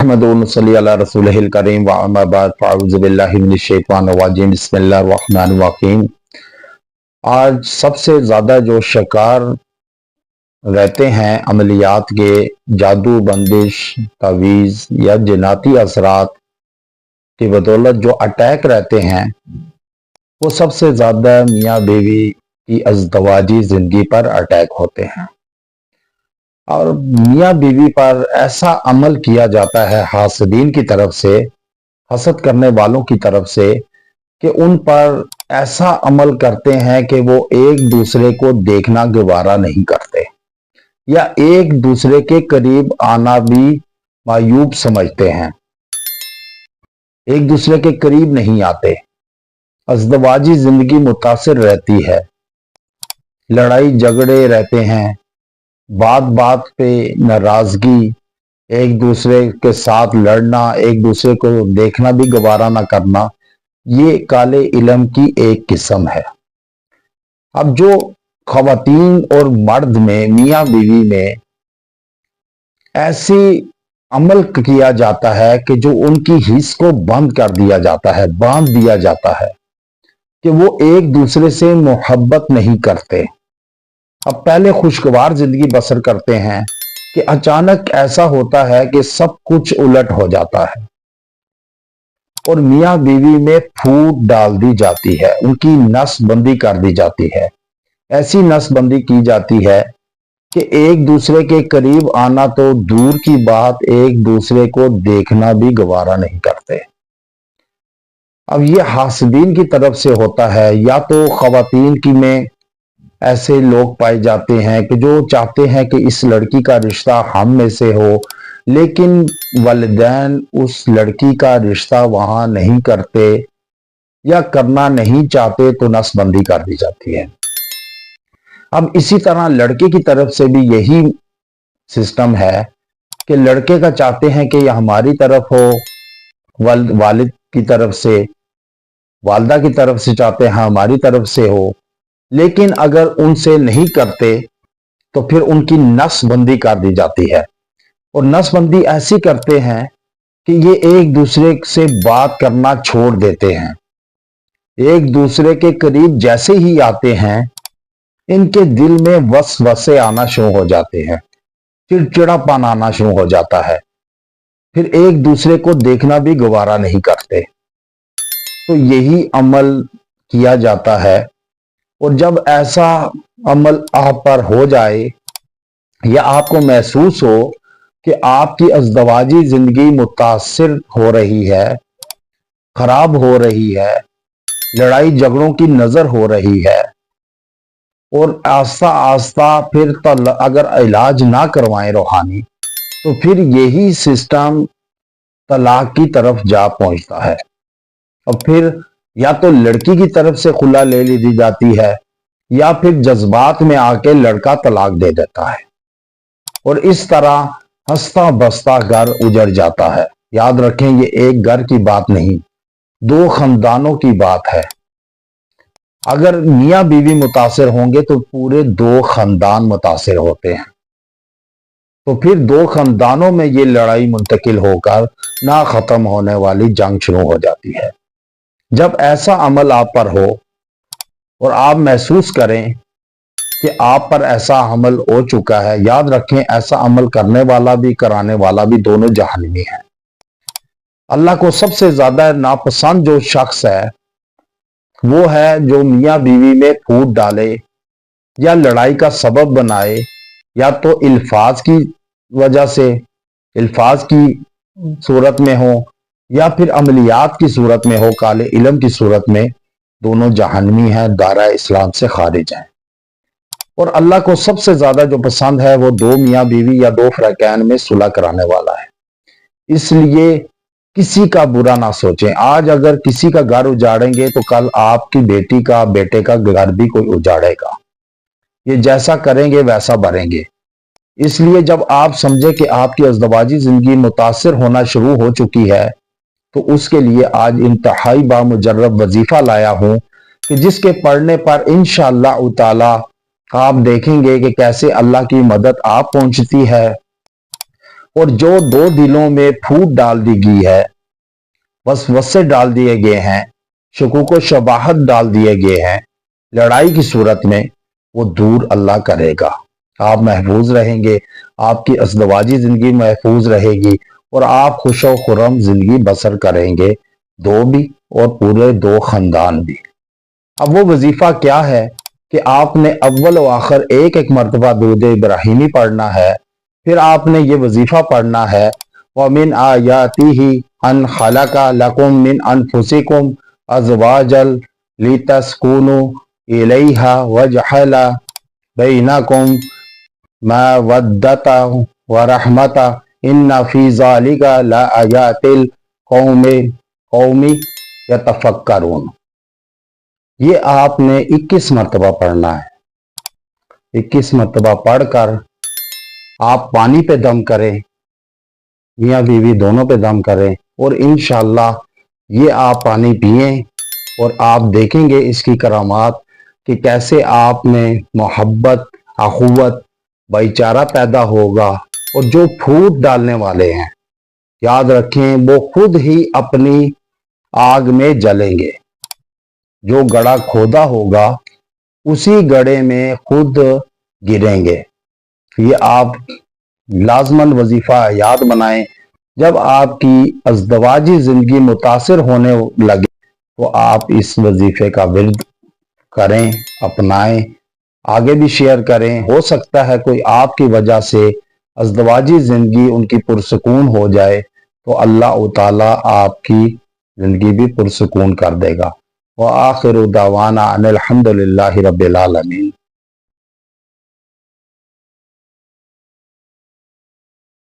नहमदुल्लाहि अला रसूलिहिल करीम व अम्मा बाद फ़अऊज़ु बिल्लाहि मिनश शैतानिर रजीम बिस्मिल्लाहिर रहमानिर रहीम। आज सबसे ज़्यादा जो शिकार रहते हैं अमलियात के, जादू, बंदिश, तावीज़ या जिन्नाती असरात की बदौलत जो अटैक रहते हैं, वो सबसे ज़्यादा मियाँ बीवी की अज़दवाजी ज़िंदगी पर अटैक होते हैं। और मियाँ बीवी पर ऐसा अमल किया जाता है हासदीन की तरफ से, हसद करने वालों की तरफ से, कि उन पर ऐसा अमल करते हैं कि वो एक दूसरे को देखना गवारा नहीं करते या एक दूसरे के करीब आना भी मायूब समझते हैं, एक दूसरे के करीब नहीं आते। अज़दवाजी जिंदगी मुतासिर रहती है, लड़ाई झगड़े रहते हैं, बात बात पे नाराजगी, एक दूसरे के साथ लड़ना, एक दूसरे को देखना भी गवारा ना करना, ये काले इल्म की एक किस्म है। अब जो ख़वातीन और मर्द में, मियाँ बीवी में ऐसी अमल किया जाता है कि जो उनकी हिस्स को बंद कर दिया जाता है, बांध दिया जाता है कि वो एक दूसरे से मोहब्बत नहीं करते। अब पहले खुशगवार जिंदगी बसर करते हैं कि अचानक ऐसा होता है कि सब कुछ उलट हो जाता है और मियाँ बीवी में फूट डाल दी जाती है, उनकी नसबंदी कर दी जाती है। ऐसी नसबंदी की जाती है कि एक दूसरे के करीब आना तो दूर की बात, एक दूसरे को देखना भी गवारा नहीं करते। अब ये हासदीन की तरफ से होता है, या तो ख़वातीन की में ऐसे लोग पाए जाते हैं कि जो चाहते हैं कि इस लड़की का रिश्ता हम में से हो, लेकिन वालिदैन उस लड़की का रिश्ता वहां नहीं करते या करना नहीं चाहते, तो नसबंदी कर दी जाती है। अब इसी तरह लड़के की तरफ से भी यही सिस्टम है कि लड़के का चाहते हैं कि यह हमारी तरफ हो, वालिद की तरफ से, वालदा की तरफ से चाहते हैं हमारी तरफ से हो, लेकिन अगर उनसे नहीं करते तो फिर उनकी नसबंदी कर दी जाती है। और नसबंदी ऐसी करते हैं कि ये एक दूसरे से बात करना छोड़ देते हैं, एक दूसरे के करीब जैसे ही आते हैं इनके दिल में वसवसे आना शुरू हो जाते हैं, चिड़चिड़ापन आना शुरू हो जाता है, फिर एक दूसरे को देखना भी गवारा नहीं करते। तो यही अमल किया जाता है। और जब ऐसा अमल आप पर हो जाए या आपको महसूस हो कि आपकी अज़दवाजी जिंदगी मुतासिर हो रही है, खराब हो रही है, लड़ाई झगड़ों की नजर हो रही है, और आस्ता आस्ता फिर अगर इलाज ना करवाएं रूहानी, तो फिर यही सिस्टम तलाक की तरफ जा पहुंचता है। और फिर या तो लड़की की तरफ से खुला ले ली जाती है, या फिर जज्बात में आके लड़का तलाक दे देता है, और इस तरह हंसता बसता घर उजड़ जाता है। याद रखें, ये एक घर की बात नहीं, दो खानदानों की बात है। अगर मियाँ बीवी मुतासिर होंगे तो पूरे दो खानदान मुतासिर होते हैं, तो फिर दो खानदानों में ये लड़ाई मुंतकिल होकर ना खत्म होने वाली जंग शुरू हो जाती है। जब ऐसा अमल आप पर हो और आप महसूस करें कि आप पर ऐसा अमल हो चुका है, याद रखें ऐसा अमल करने वाला भी कराने वाला भी दोनों जहन्नमी है। अल्लाह को सबसे ज्यादा नापसंद जो शख्स है वो है जो मियाँ बीवी में फूट डाले या लड़ाई का सबब बनाए, या तो इल्फाज की वजह से, इल्फाज की सूरत में हो, या फिर अमलियात की सूरत में हो, काले इल्म की सूरत में। दोनों जहन्नमी हैं, दायरा इस्लाम से खारिज हैं। और अल्लाह को सबसे ज्यादा जो पसंद है वो दो मियाँ बीवी या दो फरकैन में सुलह कराने वाला है। इसलिए किसी का बुरा ना सोचें। आज अगर किसी का घर उजाड़ेंगे तो कल आपकी बेटी का, बेटे का घर भी कोई उजाड़ेगा। ये जैसा करेंगे वैसा भरेंगे। इसलिए जब आप समझे कि आपकी अज़दवाजी जिंदगी मुतासिर होना शुरू हो चुकी है, तो उसके लिए आज इंतहाई बामुजर्रब वजीफा लाया हूं कि जिसके पढ़ने पर इंशाअल्लाह ताला आप देखेंगे कि कैसे अल्लाह की मदद आप पहुंचती है اور جو दो दिलों में फूट डाल दी गई है, वसवसे डाल दिए गए हैं, शकूक व शबाहत डाल दिए गए हैं लड़ाई की सूरत में, वो दूर अल्लाह करेगा। आप महफूज रहेंगे, आपकी अज़दवाजी जिंदगी महफूज रहेगी और आप खुश व खुर्रम जिंदगी बसर करेंगे, दो भी और पूरे दो खानदान भी। अब वो वजीफा क्या है कि आपने अव्वल व आखिर एक एक मरतबा दुरूद इब्राहिमी पढ़ना है, फिर आपने ये वजीफा पढ़ना है, व मिन आयातिही अन खलका लकुम मिन अनफुसिकुम अज़वाजल लितस्कुनु इलैहा व जअला बैनकुम मवद्दता व रहमता इन्ना फी ज़ालिका लआयातिल कौमी यतफक्करून। ये आपने 21 मरतबा पढ़ना है। 21 मरतबा पढ़कर आप पानी पे दम करें, मियाँ बीवी दोनों पे दम करें और इंशाअल्लाह ये आप पानी पिएं और आप देखेंगे इसकी करामात कि कैसे आप में मोहब्बत, अखुवत, भाईचारा पैदा होगा। और जो फूट डालने वाले हैं, याद रखें, वो खुद ही अपनी आग में जलेंगे। जो गड़ा खोदा होगा उसी गड़े में खुद गिरेंगे। ये आप लाजमन वजीफा याद बनाएं। जब आपकी अज़दवाजी जिंदगी मुतासिर होने लगे तो आप इस वजीफे का विर्द करें, अपनाएं, आगे भी शेयर करें। हो सकता है कोई आपकी वजह से अज़दवाजी जिंदगी उनकी पुरसुकून हो जाए, तो अल्लाह ताला आपकी जिंदगी भी पुरसुकून कर देगा। व आखिरु दावाना अनिल हम्दुलिल्लाहि रब्बिल आलमीन।